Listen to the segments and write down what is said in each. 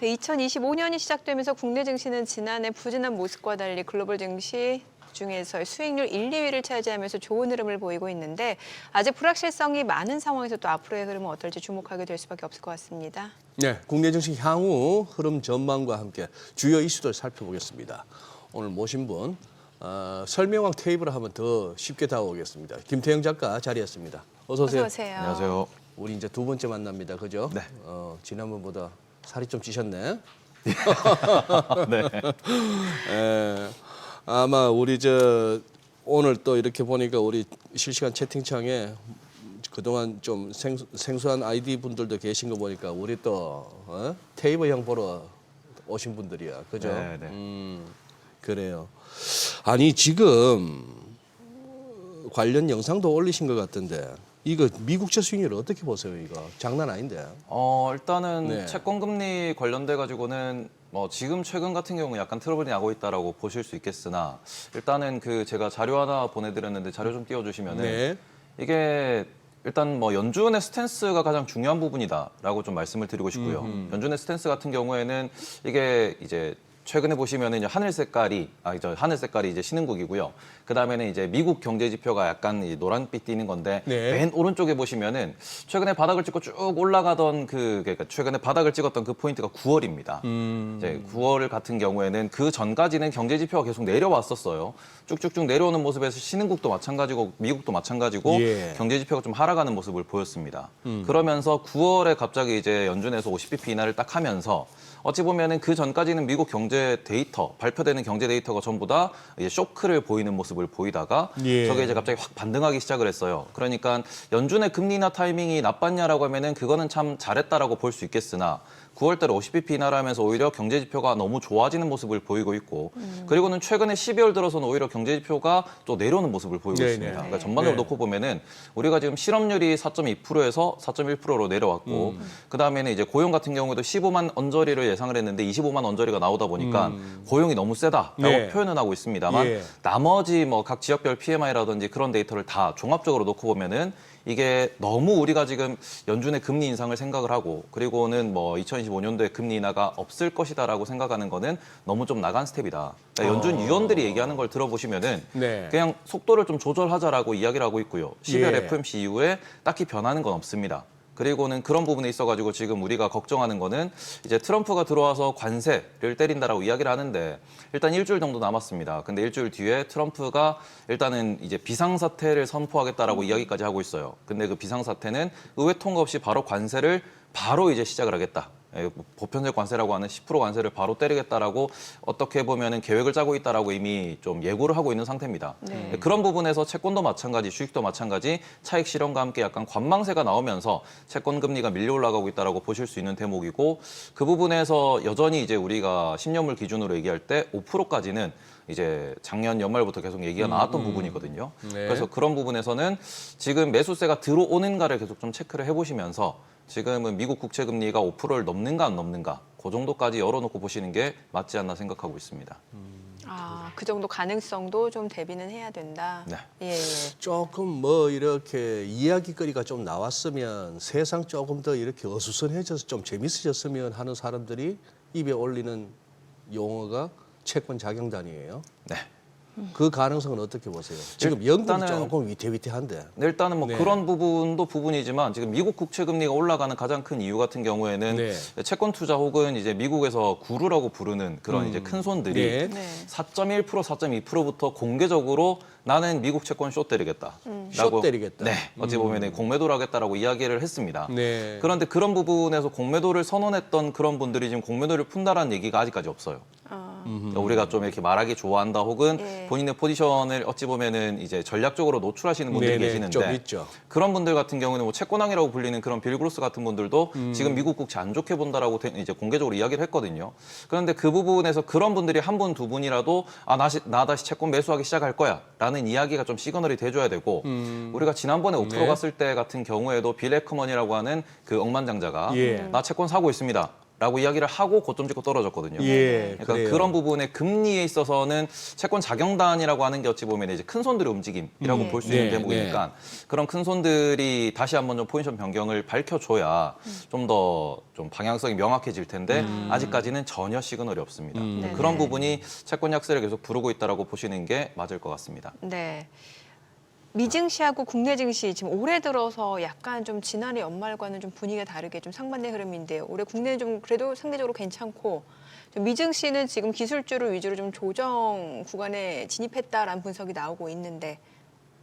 네, 2025년이 시작되면서 국내 증시는 지난해 부진한 모습과 달리 글로벌 증시 중에서 수익률 1, 2위를 차지하면서 좋은 흐름을 보이고 있는데 아직 불확실성이 많은 상황에서 또 앞으로의 흐름은 어떨지 주목하게 될 수밖에 없을 것 같습니다. 네, 국내 증시 향후 흐름 전망과 함께 주요 이슈들 살펴보겠습니다. 오늘 모신 분 설명왕 테이블을 한번 더 쉽게 다가오겠습니다. 김태형 작가 자리했습니다. 어서 오세요. 어서 오세요. 안녕하세요. 우리 이제 두 번째 만납니다. 그죠? 네. 지난번보다 살이 좀 찌셨네. 네. 아마 우리 오늘 또 이렇게 보니까 우리 실시간 채팅창에 그동안 좀 생소한 아이디 분들도 계신 거 보니까 우리 또 테이블 형 보러 오신 분들이야. 그죠? 네, 네. 그래요. 아니 지금 관련 영상도 올리신 것 같던데 이거 미국채 수익률 어떻게 보세요? 이거 장난 아닌데. 일단은 네. 채권금리 관련돼 가지고는 지금 최근 같은 경우 약간 트러블이 나고 있다라고 보실 수 있겠으나 일단은 제가 자료 하나 보내드렸는데 자료 좀 띄워주시면은 네. 이게 일단 연준의 스탠스가 가장 중요한 부분이다라고 좀 말씀을 드리고 싶고요. 연준의 스탠스 같은 경우에는 이게 이제 최근에 보시면은 이제 하늘 색깔이 이제 신흥국이고요. 그 다음에는 이제 미국 경제 지표가 약간 노란빛 띄는 건데 네. 맨 오른쪽에 보시면은 최근에 바닥을 찍고 쭉 올라가던 그러니까 최근에 바닥을 찍었던 그 포인트가 9월입니다. 이제 9월 같은 경우에는 그 전까지는 경제 지표가 계속 내려왔었어요. 쭉쭉쭉 내려오는 모습에서 신흥국도 마찬가지고 미국도 마찬가지고 예. 경제 지표가 좀 하락하는 모습을 보였습니다. 그러면서 9월에 갑자기 이제 연준에서 50bp 인하를 딱 하면서 어찌 보면은 그 전까지는 미국 경제 데이터, 발표되는 경제 데이터가 전부 다 이제 쇼크를 보이는 모습을 보이다가 예. 저게 이제 갑자기 확 반등하기 시작을 했어요. 그러니까 연준의 금리 인하 타이밍이 나빴냐라고 하면은 그거는 참 잘했다라고 볼 수 있겠으나 9월 달에 50bp 인하를 하면서 오히려 경제 지표가 너무 좋아지는 모습을 보이고 있고 그리고는 최근에 12월 들어서는 오히려 경제 지표가 또 내려오는 모습을 보이고 네네. 있습니다. 그러니까 전반적으로 놓고 보면은 우리가 지금 실업률이 4.2%에서 4.1%로 내려왔고 그다음에는 이제 고용 같은 경우도 15만 언저리를 예상을 했는데 25만 언저리가 나오다 보니까 고용이 너무 세다라고 네. 표현은 하고 있습니다만 예. 나머지 각 지역별 PMI라든지 그런 데이터를 다 종합적으로 놓고 보면은 이게 너무 우리가 지금 연준의 금리 인상을 생각을 하고 그리고는 2025년도에 금리 인하가 없을 것이다라고 생각하는 거는 너무 좀 나간 스텝이다. 그러니까 연준 위원들이 얘기하는 걸 들어보시면은 네. 그냥 속도를 좀 조절하자라고 이야기를 하고 있고요. 12월 예. FOMC 이후에 딱히 변하는 건 없습니다. 그리고는 그런 부분에 있어가지고 지금 우리가 걱정하는 거는 이제 트럼프가 들어와서 관세를 때린다라고 이야기를 하는데 일단 일주일 정도 남았습니다. 근데 일주일 뒤에 트럼프가 일단은 이제 비상사태를 선포하겠다라고 이야기까지 하고 있어요. 근데 그 비상사태는 의회 통과 없이 바로 관세를 바로 이제 시작을 하겠다. 보편적 관세라고 하는 10% 관세를 바로 때리겠다라고 어떻게 보면은 계획을 짜고 있다라고 이미 좀 예고를 하고 있는 상태입니다. 네. 그런 부분에서 채권도 마찬가지, 주식도 마찬가지, 차익 실현과 함께 약간 관망세가 나오면서 채권 금리가 밀려 올라가고 있다라고 보실 수 있는 대목이고 그 부분에서 여전히 이제 우리가 10년물 기준으로 얘기할 때 5%까지는 이제 작년 연말부터 계속 얘기가 나왔던 부분이거든요. 네. 그래서 그런 부분에서는 지금 매수세가 들어오는가를 계속 좀 체크를 해보시면서 지금은 미국 국채 금리가 5%를 넘는가 안 넘는가 그 정도까지 열어놓고 보시는 게 맞지 않나 생각하고 있습니다. 그 정도 가능성도 좀 대비는 해야 된다. 네. 예, 예. 조금 이렇게 이야기거리가 좀 나왔으면 세상 조금 더 이렇게 어수선해져서 좀 재밌어졌으면 하는 사람들이 입에 올리는 용어가 채권 자경단이에요. 네. 그 가능성은 어떻게 보세요? 지금 영국이 일단은- 조금 위태위태한데. 네, 일단은 네. 그런 부분도 부분이지만 지금 미국 국채 금리가 올라가는 가장 큰 이유 같은 경우에는 네. 채권 투자 혹은 이제 미국에서 구루라고 부르는 그런 이제 큰 손들이 네. 네. 4.1%, 4.2%부터 공개적으로 나는 미국 채권 쇼 때리겠다. 쇼 때리겠다. 네, 어찌 보면 공매도를 하겠다라고 이야기를 했습니다. 네. 그런데 그런 부분에서 공매도를 선언했던 그런 분들이 지금 공매도를 푼다라는 얘기가 아직까지 없어요. 그러니까 우리가 좀 이렇게 말하기 좋아한다 혹은 예. 본인의 포지션을 어찌 보면은 이제 전략적으로 노출하시는 분들이 네네, 계시는데 좀 있죠. 그런 분들 같은 경우는 채권왕이라고 불리는 그런 빌 그로스 같은 분들도 지금 미국 국채 안 좋게 본다라고 이제 공개적으로 이야기를 했거든요. 그런데 그 부분에서 그런 분들이 한 분, 두 분이라도 나 다시 채권 매수하기 시작할 거야라는 이야기가 좀 시그널이 돼줘야 되고 우리가 지난번에 5% 네. 갔을 때 같은 경우에도 빌 에커먼이라고 하는 그 억만장자가 예. 나 채권 사고 있습니다. 라고 이야기를 하고 고점 찍고 떨어졌거든요. 예, 그러니까 그래요. 그런 부분의 금리에 있어서는 채권 작용단이라고 하는 게 어찌 보면 이제 큰 손들의 움직임이라고 볼 수 있는 네, 대목이니까 그런 큰 손들이 다시 한번 좀 포지션 변경을 밝혀줘야 좀 더 좀 방향성이 명확해질 텐데 아직까지는 전혀 시그널이 없습니다. 네네. 그런 부분이 채권 약세를 계속 부르고 있다라고 보시는 게 맞을 것 같습니다. 네. 미증시하고 국내 증시 지금 올해 들어서 약간 좀 지난해 연말과는 좀 분위기가 다르게 좀 상반된 흐름인데요. 올해 국내는 좀 그래도 상대적으로 괜찮고 좀 미증시는 지금 기술주를 위주로 좀 조정 구간에 진입했다라는 분석이 나오고 있는데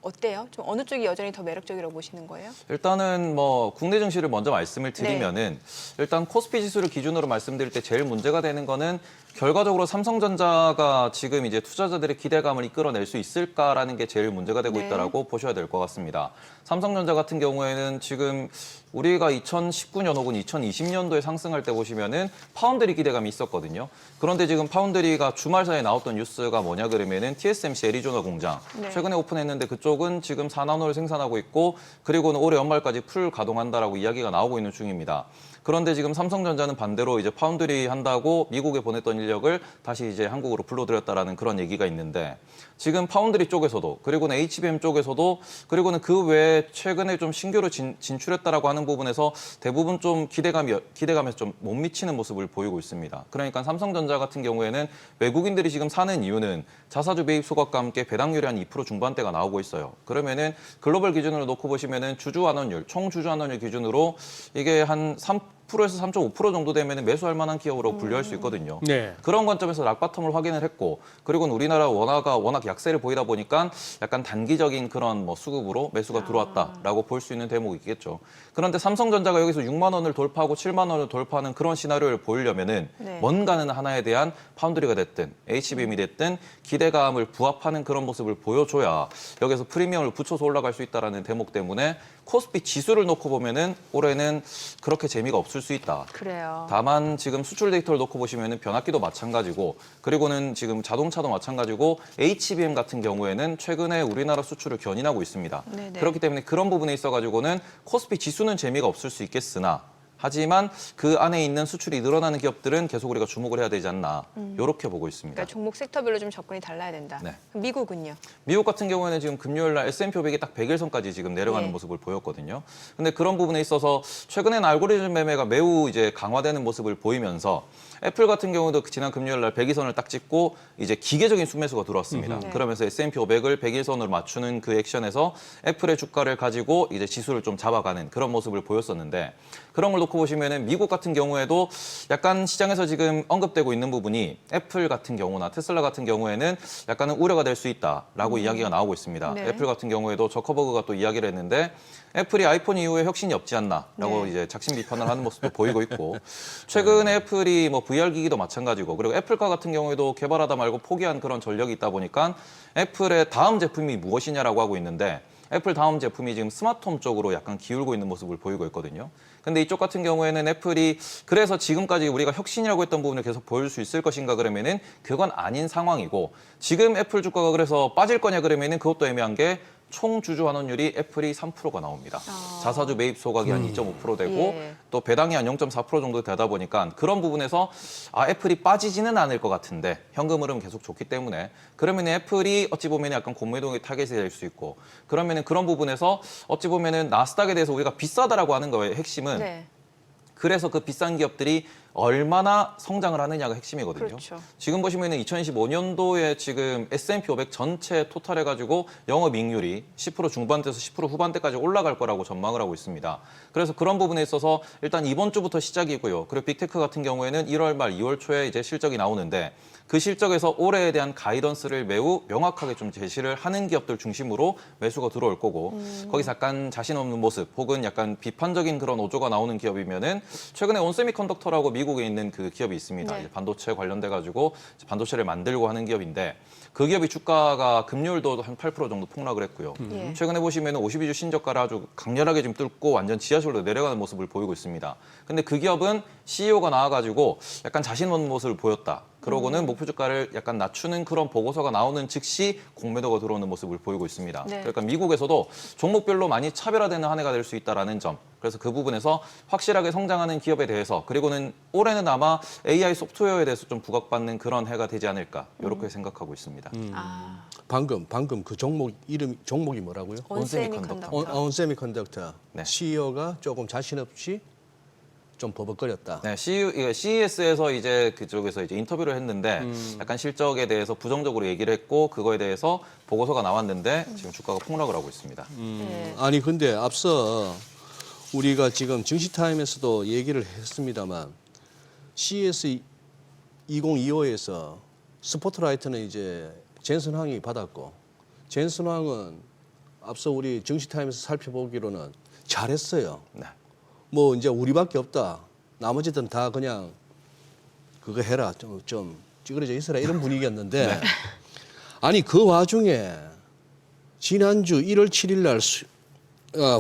어때요? 좀 어느 쪽이 여전히 더 매력적이라고 보시는 거예요? 일단은 뭐 국내 증시를 먼저 말씀을 드리면은 일단 코스피 지수를 기준으로 말씀드릴 때 제일 문제가 되는 거는 결과적으로 삼성전자가 지금 이제 투자자들의 기대감을 이끌어낼 수 있을까라는 게 제일 문제가 되고 네. 있다라고 보셔야 될 것 같습니다. 삼성전자 같은 경우에는 지금 우리가 2019년 혹은 2020년도에 상승할 때 보시면은 파운드리 기대감이 있었거든요. 그런데 지금 파운드리가 주말 사이에 나왔던 뉴스가 뭐냐 그러면은 TSMC 애리조나 공장 네. 최근에 오픈했는데 그쪽은 지금 4나노를 생산하고 있고 그리고는 올해 연말까지 풀 가동한다라고 이야기가 나오고 있는 중입니다. 그런데 지금 삼성전자는 반대로 이제 파운드리 한다고 미국에 보냈던 인력을 다시 이제 한국으로 불러들였다라는 그런 얘기가 있는데 지금 파운드리 쪽에서도 그리고는 HBM 쪽에서도 그리고는 그 외에 최근에 좀 신규로 진출했다라고 하는 부분에서 대부분 좀 기대감에서 좀 못 미치는 모습을 보이고 있습니다. 그러니까 삼성전자 같은 경우에는 외국인들이 지금 사는 이유는 자사주 매입 소각과 함께 배당률이 한 2% 중반대가 나오고 있어요. 그러면은 글로벌 기준으로 놓고 보시면은 주주 환원율, 총 주주 환원율 기준으로 이게 한 3%에서 3.5% 정도 되면 매수할 만한 기업으로 분류할 수 있거든요. 네. 그런 관점에서 락바텀을 확인을 했고 그리고는 우리나라 원화가 워낙 약세를 보이다 보니까 약간 단기적인 그런 뭐 수급으로 매수가 들어왔다라고 볼 수 있는 대목이겠죠. 그런데 삼성전자가 여기서 6만 원을 돌파하고 7만 원을 돌파하는 그런 시나리오를 보이려면은 네. 뭔가는 하나에 대한 파운드리가 됐든 HBM이 됐든 기대감을 부합하는 그런 모습을 보여줘야 여기서 프리미엄을 붙여서 올라갈 수 있다라는 대목 때문에 코스피 지수를 놓고 보면은 올해는 그렇게 재미가 없을 수 있다. 그래요. 다만 지금 수출 데이터를 놓고 보시면은 변압기도 마찬가지고 그리고는 지금 자동차도 마찬가지고 HBM 같은 경우에는 최근에 우리나라 수출을 견인하고 있습니다. 네네. 그렇기 때문에 그런 부분에 있어가지고는 코스피 지수는 재미가 없을 수 있겠으나 하지만 그 안에 있는 수출이 늘어나는 기업들은 계속 우리가 주목을 해야 되지 않나 이렇게 보고 있습니다. 그러니까 종목 섹터별로 좀 접근이 달라야 된다. 네. 그럼 미국은요? 미국 같은 경우에는 지금 금요일 날 S&P 500이 딱 100일선까지 지금 내려가는 예. 모습을 보였거든요. 근데 그런 부분에 있어서 최근에는 알고리즘 매매가 매우 이제 강화되는 모습을 보이면서 애플 같은 경우도 지난 금요일 날 100일선을 딱 찍고 이제 기계적인 순매수가 들어왔습니다. 네. 그러면서 S&P 500을 100일선으로 맞추는 그 액션에서 애플의 주가를 가지고 이제 지수를 좀 잡아가는 그런 모습을 보였었는데 그런 걸 놓고 보시면은 미국 같은 경우에도 약간 시장에서 지금 언급되고 있는 부분이 애플 같은 경우나 테슬라 같은 경우에는 약간은 우려가 될 수 있다라고 이야기가 나오고 있습니다. 네. 애플 같은 경우에도 저커버그가 또 이야기를 했는데 애플이 아이폰 이후에 혁신이 없지 않나라고 네. 이제 작심 비판을 하는 모습도 보이고 있고 최근에 애플이 뭐 VR 기기도 마찬가지고 그리고 애플카 같은 경우에도 개발하다 말고 포기한 그런 전력이 있다 보니까 애플의 다음 제품이 무엇이냐라고 하고 있는데 애플 다음 제품이 지금 스마트홈 쪽으로 약간 기울고 있는 모습을 보이고 있거든요. 근데 이쪽 같은 경우에는 애플이 그래서 지금까지 우리가 혁신이라고 했던 부분을 계속 보여줄 수 있을 것인가 그러면은 그건 아닌 상황이고 지금 애플 주가가 그래서 빠질 거냐 그러면은 그것도 애매한 게 총 주주 환원율이 애플이 3%가 나옵니다. 자사주 매입 소각이 한 2.5% 되고 예. 또 배당이 한 0.4% 정도 되다 보니까 그런 부분에서 애플이 빠지지는 않을 것 같은데 현금 흐름 계속 좋기 때문에 그러면 애플이 어찌 보면 약간 공매도의 타겟이 될 수 있고 그러면은 그런 부분에서 어찌 보면은 나스닥에 대해서 우리가 비싸다라고 하는 거의 핵심은 네. 그래서 그 비싼 기업들이 얼마나 성장을 하느냐가 핵심이거든요. 그렇죠. 지금 보시면은 2025년도에 지금 S&P 500 전체 토탈 해가지고 영업이익률이 10% 중반대에서 10% 후반대까지 올라갈 거라고 전망을 하고 있습니다. 그래서 그런 부분에 있어서 일단 이번 주부터 시작이고요. 그리고 빅테크 같은 경우에는 1월 말 2월 초에 이제 실적이 나오는데 그 실적에서 올해에 대한 가이던스를 매우 명확하게 좀 제시를 하는 기업들 중심으로 매수가 들어올 거고 거기서 약간 자신 없는 모습 혹은 약간 비판적인 그런 오조가 나오는 기업이면은 최근에 온세미컨덕터라고 미국에 있는 그 기업이 있습니다. 네. 이제 반도체 관련돼 가지고 반도체를 만들고 하는 기업인데 그 기업이 주가가 금요일도 한 8% 정도 폭락을 했고요. 예. 최근에 보시면은 52주 신저가를 아주 강렬하게 좀 뚫고 완전 지하철로 내려가는 모습을 보이고 있습니다. 근데 그 기업은 CEO가 나와가지고 약간 자신 없는 모습을 보였다. 그러고는 목표 주가를 약간 낮추는 그런 보고서가 나오는 즉시 공매도가 들어오는 모습을 보이고 있습니다. 네. 그러니까 미국에서도 종목별로 많이 차별화되는 한 해가 될 수 있다라는 점. 그래서 그 부분에서 확실하게 성장하는 기업에 대해서 그리고는 올해는 아마 AI 소프트웨어에 대해서 좀 부각받는 그런 해가 되지 않을까 이렇게 생각하고 있습니다. 아, 방금 그 종목이 뭐라고요? 온세미컨덕터. 온세미컨덕터. 네. CEO가 조금 자신 없이 좀 버벅거렸다. 네, CES에서 이제 그쪽에서 이제 인터뷰를 했는데 약간 실적에 대해서 부정적으로 얘기를 했고 그거에 대해서 보고서가 나왔는데 지금 주가가 폭락을 하고 있습니다. 네. 아니 근데 앞서 우리가 지금 증시타임에서도 얘기를 했습니다만 CES 2025에서 스포트라이트는 이제 젠슨 황이 받았고 젠슨 황은 앞서 우리 증시타임에서 살펴보기로는 잘했어요. 네. 뭐 이제 우리밖에 없다. 나머지들은 다 그냥 그거 해라. 좀 찌그러져 있어라 이런 분위기였는데 아니 그 와중에 지난주 1월 7일 날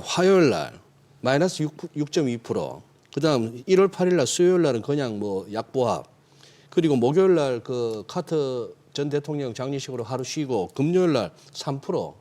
화요일 날 마이너스 6.2%. 그다음 1월 8일 날 수요일 날은 그냥 뭐 약보합. 그리고 목요일 날 그 카터 전 대통령 장례식으로 하루 쉬고 금요일 날 3%.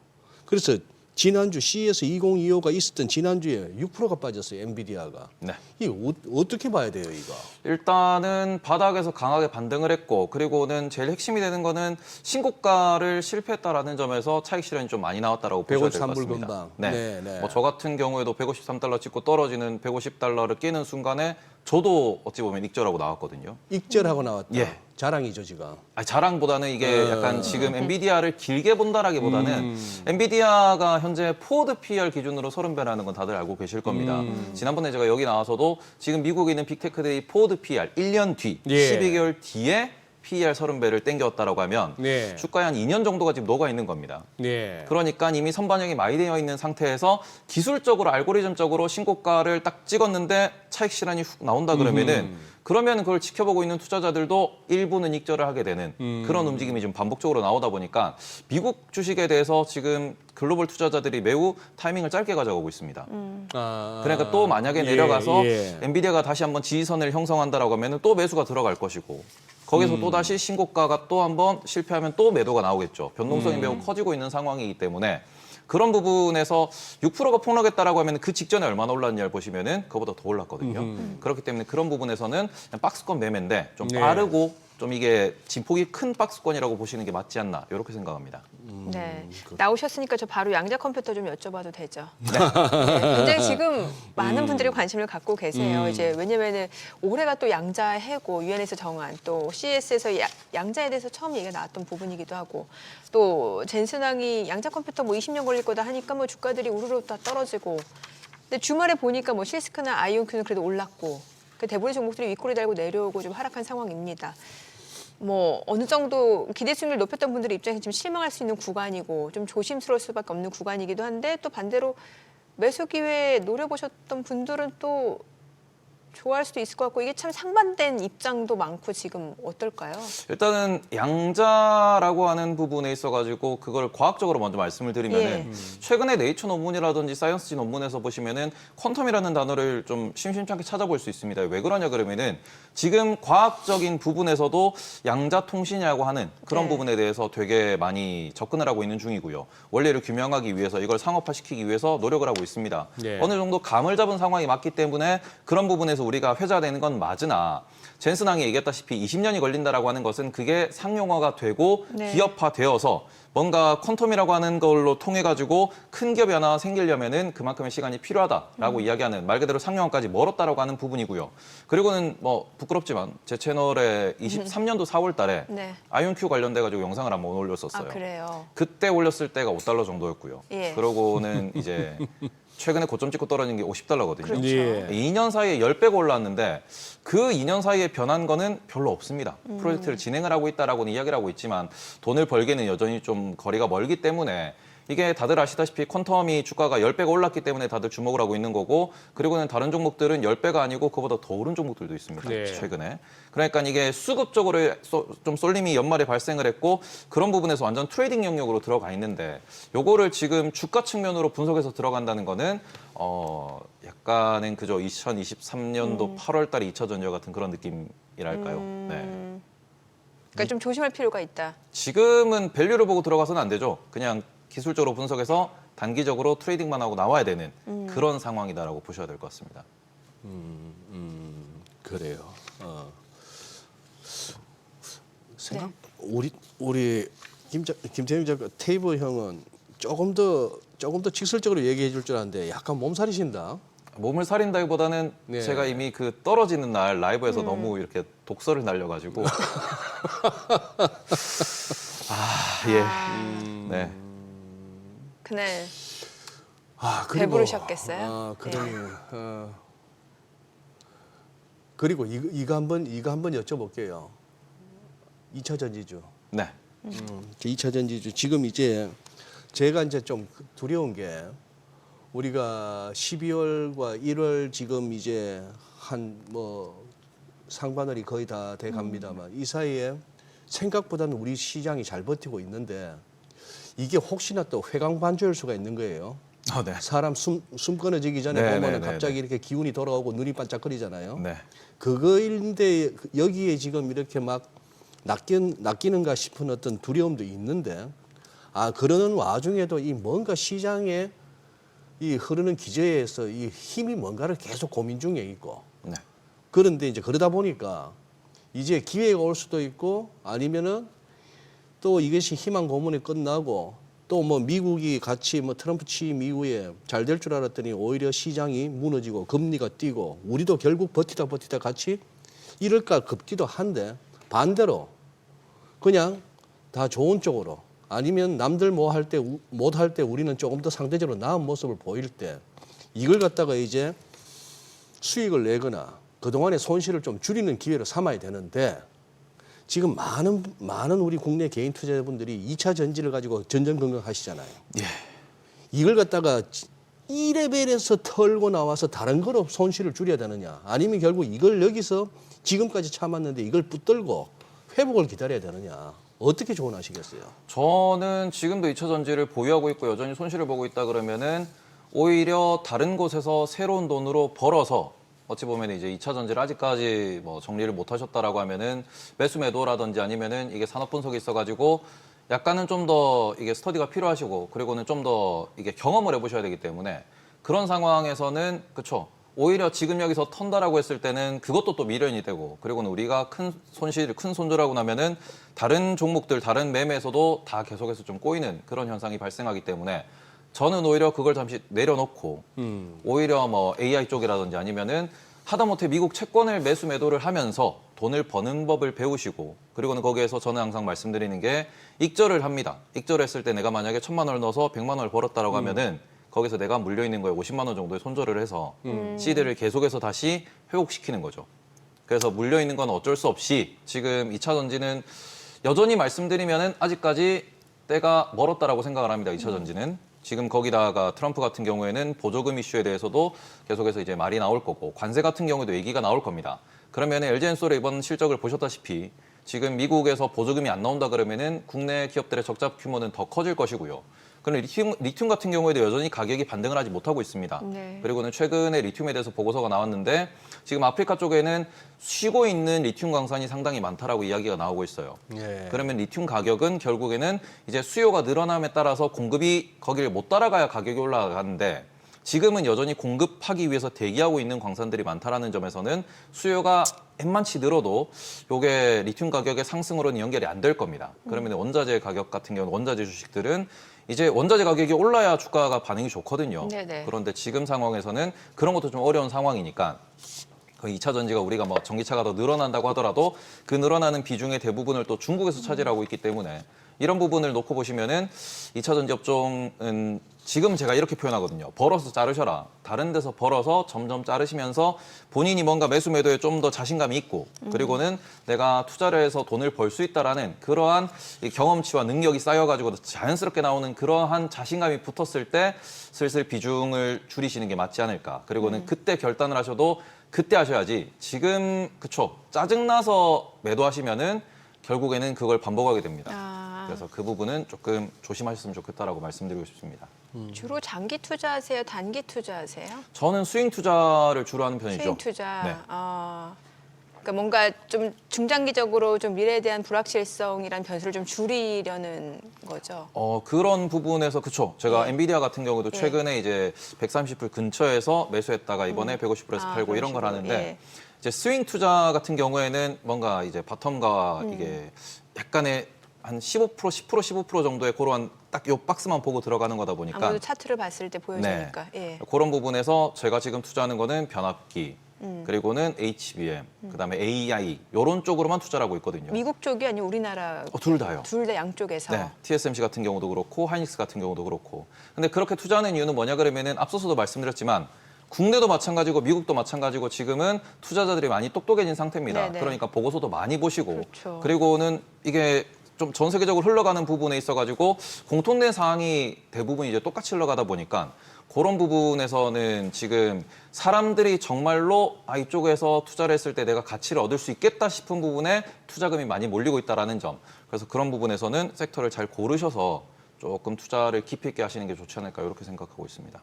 그래서 지난주 CES 2025가 있었던 지난주에 6%가 빠졌어요. 엔비디아가. 네. 이게 어떻게 봐야 돼요, 이거? 일단은 바닥에서 강하게 반등을 했고 그리고는 제일 핵심이 되는 거는 신고가를 실패했다라는 점에서 차익 실현이 좀 많이 나왔다라고 보셔야 될 것 153불 같습니다. 근방. 네. 네, 네. 뭐 저 같은 경우에도 153달러 찍고 떨어지는 150달러를 끼는 순간에 저도 어찌 보면 익절하고 나왔거든요. 익절하고 나왔다. 예. 자랑이죠, 지금. 아니, 자랑보다는 이게 약간 지금 엔비디아를 길게 본다라기보다는 엔비디아가 현재 포워드 PER 기준으로 30배라는 건 다들 알고 계실 겁니다. 지난번에 제가 여기 나와서도 지금 미국에 있는 빅테크들이 포워드 PER 1년 뒤, 예. 12개월 뒤에 PER 30배를 땡겼다라고 하면 네. 주가에 한 2년 정도가 지금 녹아 있는 겁니다. 네. 그러니까 이미 선반영이 많이 되어 있는 상태에서 기술적으로 알고리즘적으로 신고가를 딱 찍었는데 차익 실현이 훅 나온다 그러면은 그러면 그걸 지켜보고 있는 투자자들도 일부는 익절을 하게 되는 그런 움직임이 좀 반복적으로 나오다 보니까 미국 주식에 대해서 지금 글로벌 투자자들이 매우 타이밍을 짧게 가져가고 있습니다. 그러니까 또 만약에 내려가서 엔비디아가 다시 한번 지지선을 형성한다라고 하면 또 매수가 들어갈 것이고 거기서 또 다시 신고가가 또 한번 실패하면 또 매도가 나오겠죠. 변동성이 매우 커지고 있는 상황이기 때문에 그런 부분에서 6%가 폭락했다라고 하면 그 직전에 얼마나 올랐냐를 보시면은 그거보다 더 올랐거든요. 그렇기 때문에 그런 부분에서는 그냥 박스권 매매인데 좀 네. 빠르고 좀 이게 진폭이 큰 박스권이라고 보시는 게 맞지 않나 이렇게 생각합니다. 네. 나오셨으니까 저 바로 양자 컴퓨터 좀 여쭤봐도 되죠. 네. 굉장히 지금 많은 분들이 관심을 갖고 계세요. 이제 왜냐면은 올해가 또 양자 해고 유엔에서 정한 또 CES에서 양자에 대해서 처음 얘기가 나왔던 부분이기도 하고 또 젠슨왕이 양자 컴퓨터 뭐 20년 걸릴 거다 하니까 뭐 주가들이 우르르 다 떨어지고 근데 주말에 보니까 뭐 실스크나 아이온큐는 그래도 올랐고 그 대부분의 종목들이 윗꼬리 달고 내려오고 좀 하락한 상황입니다. 뭐 어느 정도 기대 수익률 높였던 분들의 입장에서 지금 실망할 수 있는 구간이고 좀 조심스러울 수밖에 없는 구간이기도 한데 또 반대로 매수 기회 노려보셨던 분들은 또 좋아할 수도 있을 것 같고 이게 참 상반된 입장도 많고 지금 어떨까요? 일단은 양자라고 하는 부분에 있어가지고 그걸 과학적으로 먼저 말씀을 드리면은 최근에 네이처 논문이라든지 사이언스지 논문에서 보시면은 퀀텀이라는 단어를 좀 심심찮게 찾아볼 수 있습니다. 왜 그러냐 그러면은 지금 과학적인 부분에서도 양자 통신이라고 하는 그런 네. 부분에 대해서 되게 많이 접근을 하고 있는 중이고요. 원리를 규명하기 위해서 이걸 상업화시키기 위해서 노력을 하고 있습니다. 네. 어느 정도 감을 잡은 상황이 맞기 때문에 그런 부분에서 우리가 회자되는 건 맞으나 젠슨왕이 얘기했다시피 20년이 걸린다라고 하는 것은 그게 상용화가 되고 네. 기업화되어서 뭔가 퀀텀이라고 하는 걸로 통해 가지고 큰 기업이 하나 생기려면은 그만큼의 시간이 필요하다라고 이야기하는 말 그대로 상용화까지 멀었다라고 하는 부분이고요. 그리고는 뭐 부끄럽지만 제 채널에 23년도 4월달에 네. 아이온큐 관련돼 가지고 영상을 한번 올렸었어요. 아 그래요. 그때 올렸을 때가 $5 정도였고요. 예. 그러고는 이제 최근에 고점 찍고 떨어진 게 $50거든요. 그렇죠. 예. 2년 사이에 10배가 올랐는데 그 2년 사이에 변한 거는 별로 없습니다. 프로젝트를 진행을 하고 있다라고는 이야기를 하고 있지만 돈을 벌기는 여전히 좀 거리가 멀기 때문에 이게 다들 아시다시피 퀀텀이 주가가 10배가 올랐기 때문에 다들 주목을 하고 있는 거고 그리고는 다른 종목들은 10배가 아니고 그보다 더 오른 종목들도 있습니다. 네. 최근에. 그러니까 이게 수급적으로 좀 쏠림이 연말에 발생을 했고 그런 부분에서 완전 트레이딩 영역으로 들어가 있는데 요거를 지금 주가 측면으로 분석해서 들어간다는 거는 약간은 그저 2023년도 8월 달에 2차 전지와 같은 그런 느낌이랄까요. 네. 그러니까 좀 조심할 필요가 있다. 지금은 밸류를 보고 들어가서는 안 되죠. 그냥 기술적으로 분석해서 단기적으로 트레이딩만 하고 나와야 되는 그런 상황이다라고 보셔야 될 것 같습니다. 그래요. 생각 우리 김태형 작가 테이블 형은 조금 더 직설적으로 얘기해 줄 줄 알았는데 약간 몸살이신다. 몸을 사린다기보다는 네. 제가 이미 그 떨어지는 날 라이브에서 너무 이렇게 독설을 날려가지고 네. 그날 그리고, 배부르셨겠어요? 그러면 그리고 이거 한번 여쭤볼게요. 2차 전지주. 네. 2차 전지주 지금 이제 제가 이제 좀 두려운 게 우리가 12월과 1월 지금 이제 한 뭐 상반월이 거의 다 돼 갑니다만 이 사이에 생각보다는 우리 시장이 잘 버티고 있는데 이게 혹시나 또 회강 반조일 수가 있는 거예요. 네. 사람 숨 끊어지기 전에 네, 보면은 네, 갑자기 네. 이렇게 기운이 돌아오고 눈이 반짝거리잖아요. 네. 그거인데 여기에 지금 이렇게 막 낚이는가 싶은 어떤 두려움도 있는데 그러는 와중에도 이 뭔가 시장에 이 흐르는 기저에서 이 힘이 뭔가를 계속 고민 중에 있고 네. 그런데 이제 그러다 보니까 이제 기회가 올 수도 있고 아니면은 또 이것이 희망 고문이 끝나고 또 뭐 미국이 같이 뭐 트럼프 취임 이후에 잘 될 줄 알았더니 오히려 시장이 무너지고 금리가 뛰고 우리도 결국 버티다 같이 이럴까 급기도 한데 반대로 그냥 다 좋은 쪽으로 아니면 남들 뭐 할 때 못 할 때 우리는 조금 더 상대적으로 나은 모습을 보일 때 이걸 갖다가 이제 수익을 내거나 그동안의 손실을 좀 줄이는 기회로 삼아야 되는데 지금 많은 우리 국내 개인 투자자분들이 2차 전지를 가지고 전전긍긍하시잖아요. 예. 이걸 갖다가 1레벨에서 털고 나와서 다른 거로 손실을 줄여야 되느냐 아니면 결국 이걸 여기서 지금까지 참았는데 이걸 붙들고 회복을 기다려야 되느냐 어떻게 조언하시겠어요? 저는 지금도 2차 전지를 보유하고 있고 여전히 손실을 보고 있다 그러면은 오히려 다른 곳에서 새로운 돈으로 벌어서 어찌 보면 이제 2차 전지를 아직까지 뭐 정리를 못 하셨다라고 하면은 매수 매도라든지 아니면은 이게 산업 분석이 있어가지고 약간은 좀 더 이게 스터디가 필요하시고 그리고는 좀 더 이게 경험을 해보셔야 되기 때문에 그런 상황에서는 그쵸. 오히려 지금 여기서 턴다라고 했을 때는 그것도 또 미련이 되고 그리고는 우리가 큰 손절하고 나면은 다른 종목들, 다른 매매에서도 다 계속해서 좀 꼬이는 그런 현상이 발생하기 때문에 저는 오히려 그걸 잠시 내려놓고 오히려 뭐 AI 쪽이라든지 아니면은 하다못해 미국 채권을 매수 매도를 하면서 돈을 버는 법을 배우시고 그리고는 거기에서 저는 항상 말씀드리는 게 익절을 합니다. 익절했을 때 내가 만약에 1,000만 원을 넣어서 100만 원을 벌었다라고 하면은 거기서 내가 물려 있는 거에 50만 원 정도의 손절을 해서 시드를 계속해서 다시 회복시키는 거죠. 그래서 물려 있는 건 어쩔 수 없이 지금 2차 전지는 여전히 말씀드리면은 아직까지 때가 멀었다라고 생각을 합니다. 2차 전지는. 지금 거기다가 트럼프 같은 경우에는 보조금 이슈에 대해서도 계속해서 이제 말이 나올 거고 관세 같은 경우에도 얘기가 나올 겁니다. 그러면 LG엔솔의 이번 실적을 보셨다시피 지금 미국에서 보조금이 안 나온다 그러면은 국내 기업들의 적자 규모는 더 커질 것이고요. 그럼 리튬 같은 경우에도 여전히 가격이 반등을 하지 못하고 있습니다. 네. 그리고는 최근에 리튬에 대해서 보고서가 나왔는데 지금 아프리카 쪽에는 쉬고 있는 리튬 광산이 상당히 많다라고 이야기가 나오고 있어요. 예. 그러면 리튬 가격은 결국에는 이제 수요가 늘어남에 따라서 공급이 거기를 못 따라가야 가격이 올라가는데 지금은 여전히 공급하기 위해서 대기하고 있는 광산들이 많다라는 점에서는 수요가 웬만치 늘어도 요게 리튬 가격의 상승으로는 연결이 안 될 겁니다. 그러면 원자재 가격 같은 경우는 원자재 주식들은 이제 원자재 가격이 올라야 주가가 반응이 좋거든요. 네네. 그런데 지금 상황에서는 그런 것도 좀 어려운 상황이니까 그 2차 전지가 우리가 뭐 전기차가 더 늘어난다고 하더라도 그 늘어나는 비중의 대부분을 또 중국에서 차지하고 있기 때문에 이런 부분을 놓고 보시면은 2차 전지 업종은 지금 제가 이렇게 표현하거든요. 벌어서 자르셔라. 다른 데서 벌어서 점점 자르시면서 본인이 뭔가 매수 매도에 좀 더 자신감이 있고 그리고는 내가 투자를 해서 돈을 벌 수 있다라는 그러한 이 경험치와 능력이 쌓여가지고 자연스럽게 나오는 그러한 자신감이 붙었을 때 슬슬 비중을 줄이시는 게 맞지 않을까. 그리고는 그때 결단을 하셔도 그때 하셔야지 지금 그쵸 짜증나서 매도하시면은 결국에는 그걸 반복하게 됩니다. 그래서 그 부분은 조금 조심하셨으면 좋겠다라고 말씀드리고 싶습니다. 주로 장기 투자하세요? 단기 투자하세요? 저는 스윙 투자를 주로 하는 편이죠. 스윙 투자. 네. 그러니까 뭔가 좀 중장기적으로 좀 미래에 대한 불확실성이란 변수를 좀 줄이려는 거죠. 그런 부분에서 그쵸. 제가 예. 엔비디아 같은 경우도 예. 최근에 이제 130불 근처에서 매수했다가 이번에 150불에서 아, 팔고 이런 그런 걸 식으로. 하는데 예. 이제 스윙 투자 같은 경우에는 뭔가 이제 바텀과 이게 약간의 한 15%, 10% 정도의 그런 딱 요 박스만 보고 들어가는 거다 보니까 아무래도 차트를 봤을 때 보여지니까. 예. 그런 부분에서 제가 지금 투자하는 거는 변압기, 그리고는 HBM, 그다음에 AI 이런 쪽으로만 투자를 하고 있거든요. 미국 쪽이 아니고 우리나라 둘 다요. 둘 다 양쪽에서. 네, TSMC 같은 경우도 그렇고 하이닉스 같은 경우도 그렇고. 근데 그렇게 투자하는 이유는 뭐냐 그러면은 앞서서도 말씀드렸지만 국내도 마찬가지고 미국도 마찬가지고 지금은 투자자들이 많이 똑똑해진 상태입니다. 네네. 그러니까 보고서도 많이 보시고 그렇죠. 그리고는 이게 좀 전 세계적으로 흘러가는 부분에 있어가지고 공통된 사항이 대부분 이제 똑같이 흘러가다 보니까 그런 부분에서는 지금 사람들이 정말로 이쪽에서 투자를 했을 때 내가 가치를 얻을 수 있겠다 싶은 부분에 투자금이 많이 몰리고 있다는 점. 그래서 그런 부분에서는 섹터를 잘 고르셔서 조금 투자를 깊이 있게 하시는 게 좋지 않을까 이렇게 생각하고 있습니다.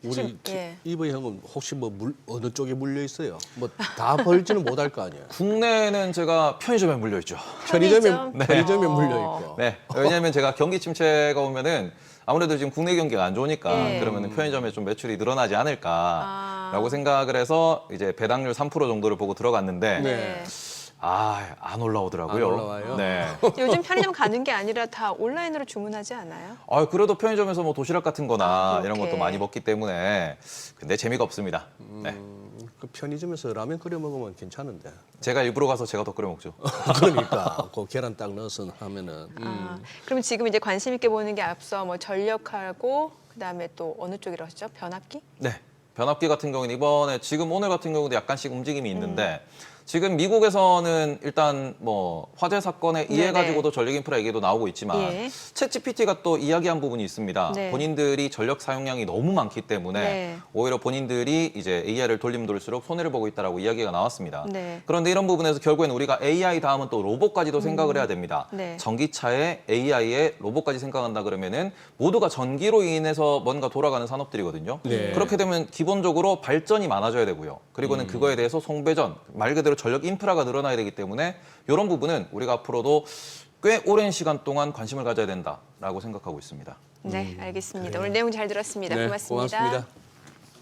우리 예. 이브 형은 혹시 뭐 어느 쪽에 물려 있어요? 뭐 다 벌지는 못할 거 아니에요. 국내는 제가 편의점에 물려 있죠. 편의점? 편의점에 어. 물려 있고. 네. 왜냐하면 제가 경기 침체가 오면은 아무래도 지금 국내 경기가 안 좋으니까 예. 그러면은 편의점에 좀 매출이 늘어나지 않을까라고 생각을 해서 이제 배당률 3% 정도를 보고 들어갔는데 네. 안 올라오더라고요. 안 올라와요? 네. 요즘 편의점 가는 게 아니라 다 온라인으로 주문하지 않아요? 그래도 편의점에서 뭐 도시락 같은 거나 이런 그렇게. 것도 많이 먹기 때문에 근데 재미가 없습니다. 네. 그 편의점에서 라면 끓여 먹으면 괜찮은데. 제가 일부러 가서 제가 더 끓여 먹죠. 그러니까 그 계란 딱 넣어서 하면은. 아, 그럼 지금 이제 관심 있게 보는 게 앞서 뭐 전력하고 그다음에 또 어느 쪽이라고 하셨죠? 변압기? 네. 변압기 같은 경우는 이번에 지금 오늘 같은 경우도 약간씩 움직임이 있는데 지금 미국에서는 일단 뭐 화재 사건에 의해 가지고도 전력 인프라 얘기도 나오고 있지만 예. 챗GPT가 또 이야기한 부분이 있습니다. 네. 본인들이 전력 사용량이 너무 많기 때문에 네. 오히려 본인들이 이제 AI를 돌리면 돌릴수록 손해를 보고 있다라고 이야기가 나왔습니다. 네. 그런데 이런 부분에서 결국엔 우리가 AI 다음은 또 로봇까지도 생각을 해야 됩니다. 네. 전기차에 AI에 로봇까지 생각한다 그러면은 모두가 전기로 인해서 뭔가 돌아가는 산업들이거든요. 네. 그렇게 되면 기본적으로 발전이 많아져야 되고요. 그리고는 그거에 대해서 송배전, 말 그대로 전력 인프라가 늘어나야 되기 때문에 이런 부분은 우리가 앞으로도 꽤 오랜 시간 동안 관심을 가져야 된다라고 생각하고 있습니다. 네, 알겠습니다. 오늘 내용 잘 들었습니다. 네, 고맙습니다. 고맙습니다.